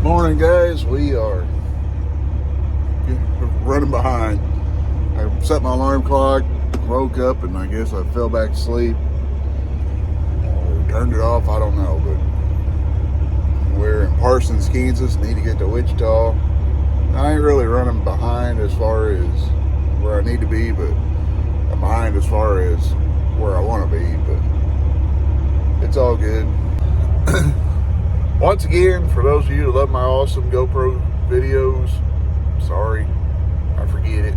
Morning, guys. We are running behind. I set my alarm clock, woke up, and I guess I fell back asleep. Or turned it off, I don't know. But we're in Parsons, Kansas. Need to get to Wichita. I ain't really running behind as far as where I need to be, but I'm behind as far as where I want to be. But it's all good. Once again, for those of you that love my awesome GoPro videos, sorry, I forget it.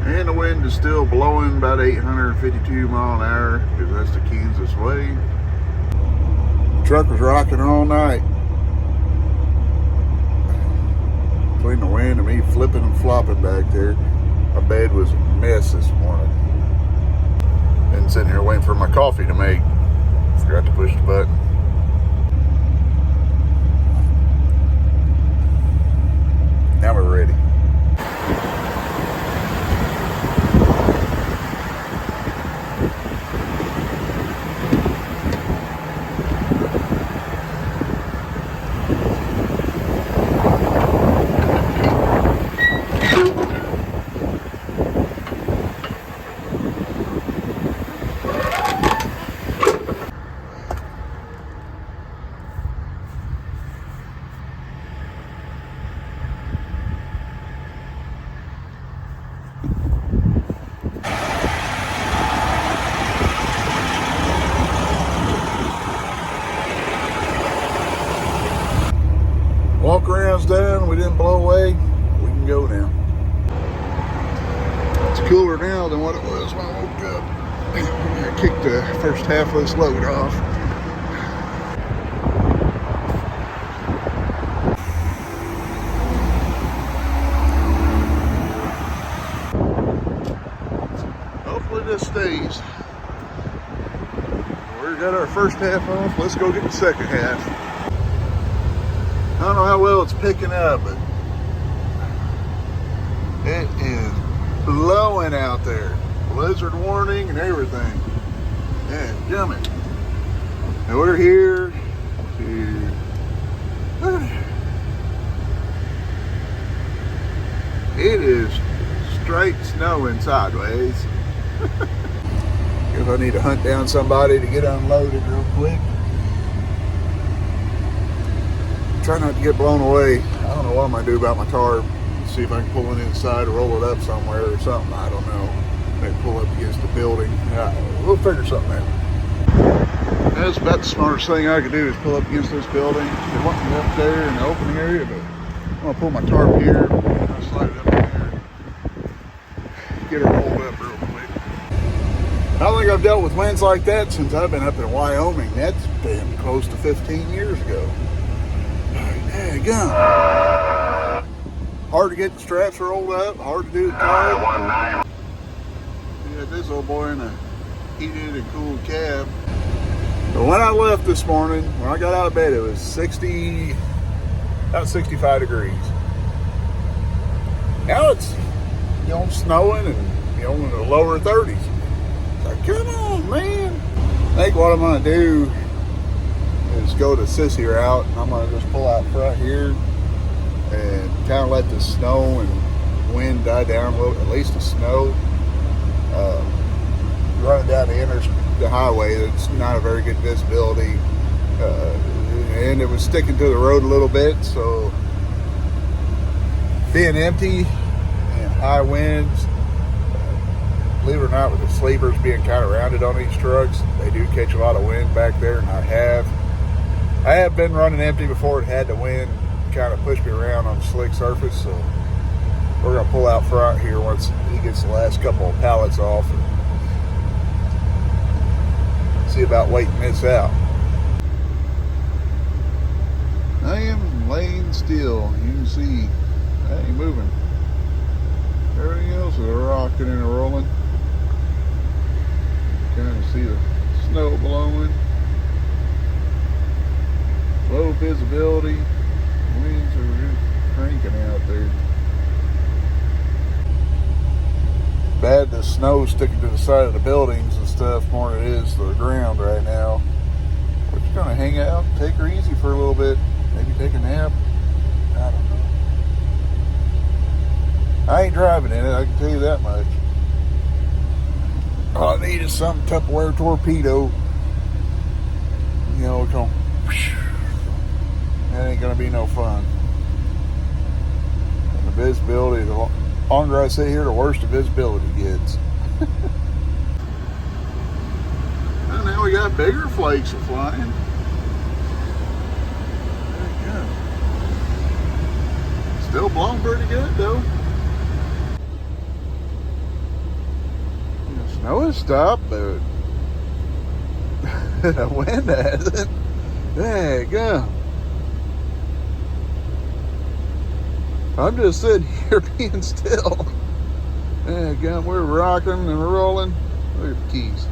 And the wind is still blowing about 852 mile an hour because that's the Kansas way. The truck was rocking all night. Between the wind and me flipping and flopping back there, my bed was a mess this morning. Been sitting here waiting for my coffee to make. Forgot to push the button. Now we're ready. Walk around's done. We didn't blow away. We can go now. It's cooler now than what it was when I woke up. I kicked the first half of this load off. Hopefully this stays. We got our first half off. Let's go get the second half. I don't know how well it's picking up, but it is blowing out there. Blizzard warning and everything. Yeah, jumping. And we're here to... It is straight snowing sideways. Guess I need to hunt down somebody to get unloaded real quick. Try not to get blown away. I don't know what I'm going to do about my tarp. See if I can pull it inside or roll it up somewhere or something. I don't know. Maybe pull up against the building. We'll figure something out. That's about the smartest thing I could do is pull up against this building. They want me up there in the open area, but I'm going to pull my tarp here. I'll slide it up in there. Get her rolled up real quick. I don't think I've dealt with winds like that since I've been up in Wyoming. That's been close to 15 years ago. Gun. Hard to get the straps rolled up, hard to do the tarp. You got this old boy in a heated and cooled cab. But when I left this morning, when I got out of bed, it was about 65 degrees. Now it's, snowing and, in the lower 30s. It's like, come on, man. I think what I'm going to do is go the sissy route. I'm going to just pull out front here and kind of let the snow and wind die down a little, at least the snow. Running down the highway, it's not a very good visibility. And it was sticking to the road a little bit, so being empty and high winds, believe it or not, with the sleepers being kind of rounded on these trucks, they do catch a lot of wind back there, and I have been running empty before. It had the wind kind of push me around on the slick surface, so we're going to pull out front here once he gets the last couple of pallets off and see about waiting this out. I am laying still. You can see I ain't moving. Everything else is rocking and rolling. Kind of see the snow blowing. Low visibility. Winds are just cranking out there. Bad the snow sticking to the side of the buildings and stuff more than it is to the ground right now. We're just gonna hang out, take her easy for a little bit. Maybe take a nap. I don't know. I ain't driving in it, I can tell you that much. All I need is some Tupperware torpedo. You know, it's going. That ain't gonna be no fun. And the visibility, the longer I sit here, the worse the visibility gets. And now we got bigger flakes are flying. Very good. Still blowing pretty good though. The snow has stopped, but the wind hasn't. There you go. I'm just sitting here being still. There you go. We're rocking and rolling. Look at the keys.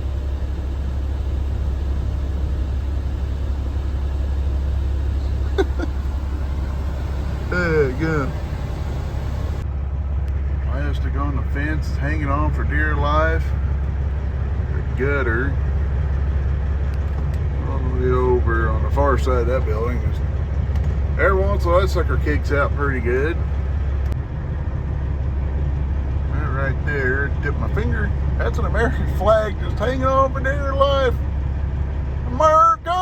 There you go. Plastic on the fence, hanging on for dear life. The gutter. All the way over on the far side of that building. Every once in a while, that sucker kicks out pretty good. That right there, tip my finger. That's an American flag just hanging on for dear life. America!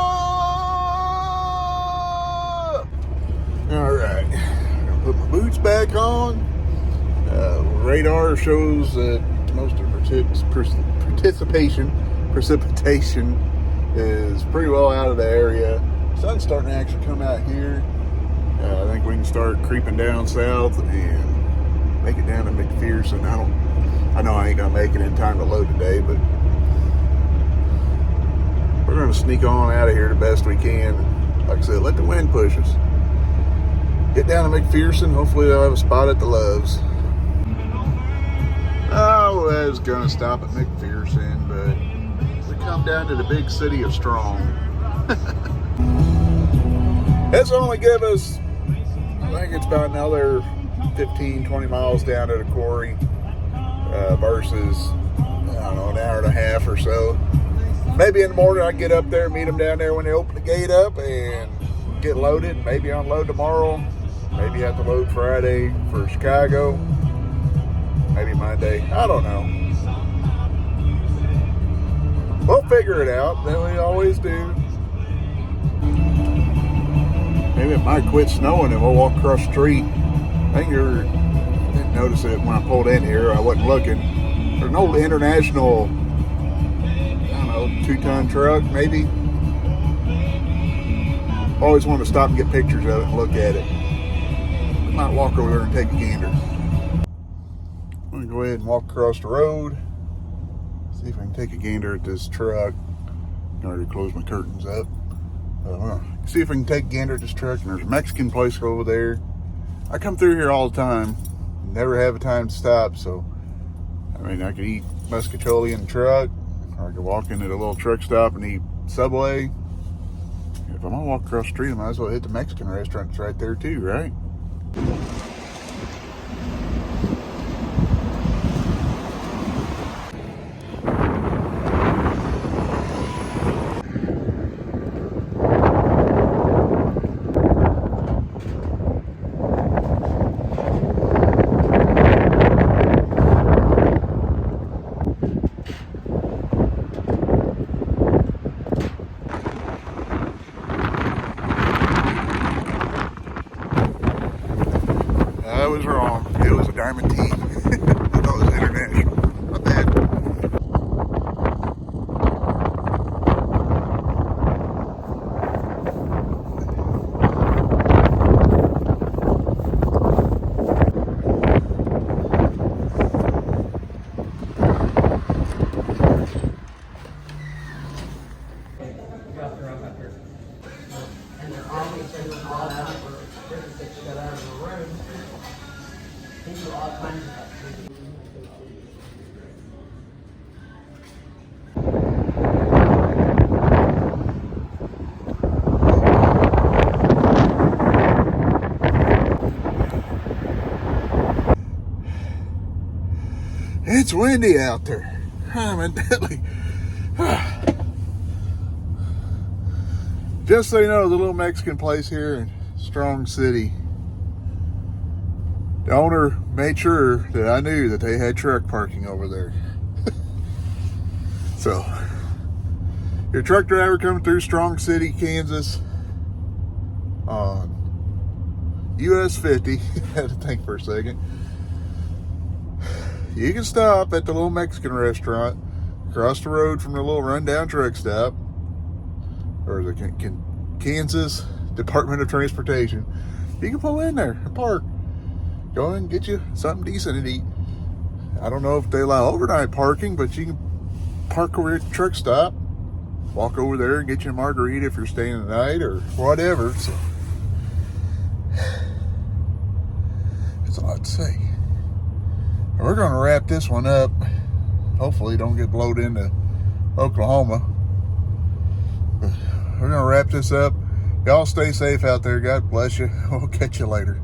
All right, I'm gonna put my boots back on. Radar shows that most of precipitation is pretty well out of the area. Sun's starting to actually come out here. I think we can start creeping down south and make it down to McPherson. I know I ain't gonna make it in time to load today, but we're gonna sneak on out of here the best we can. Like I said, let the wind push us. Get down to McPherson. Hopefully they'll have a spot at the Loves. I was gonna stop at McPherson, but we come down to the big city of Strong. It's only give us, I think it's about another 15, 20 miles down to the quarry versus, I don't know, an hour and a half or so. Maybe in the morning I get up there, meet them down there when they open the gate up and get loaded. Maybe unload tomorrow. Maybe have to load Friday for Chicago. Maybe Monday. I don't know. We'll figure it out. Then we always do. Maybe it might quit snowing and we'll walk across the street. I didn't notice it when I pulled in here. I wasn't looking. There's an old International, I don't know, 2-ton truck maybe. Always wanted to stop and get pictures of it and look at it. We might walk over there and take a gander. I'm going to go ahead and walk across the road. See if I can take a gander at this truck. I already closed my curtains up. See if I can take a gander at this truck. And there's a Mexican place over there. I come through here all the time. Never have a time to stop. So, I mean, I could eat muscatoli in the truck. Or I could walk into the little truck stop and eat Subway. If I'm going to walk across the street, I might as well hit the Mexican restaurant that's right there too, right? I was wrong. It was a Diamond T. I thought it was International. My bad. And they're always shut out for everything shut out of the room. They do all kinds of activities. It's windy out there. I'm in deadly. Just so you know, the little Mexican place here, and Strong City. The owner made sure that I knew that they had truck parking over there. So, your truck driver coming through Strong City, Kansas on US 50, had to think for a second. You can stop at the little Mexican restaurant across the road from the little rundown truck stop, or the Kansas Department of Transportation. You can pull in there and park. Go in and get you something decent to eat. I don't know if they allow overnight parking, but you can park over at the truck stop, walk over there and get you a margarita if you're staying the night or whatever. So, it's a lot to say. We're going to wrap this one up. Hopefully don't get blowed into Oklahoma. But we're going to wrap this up. Y'all stay safe out there. God bless you. We'll catch you later.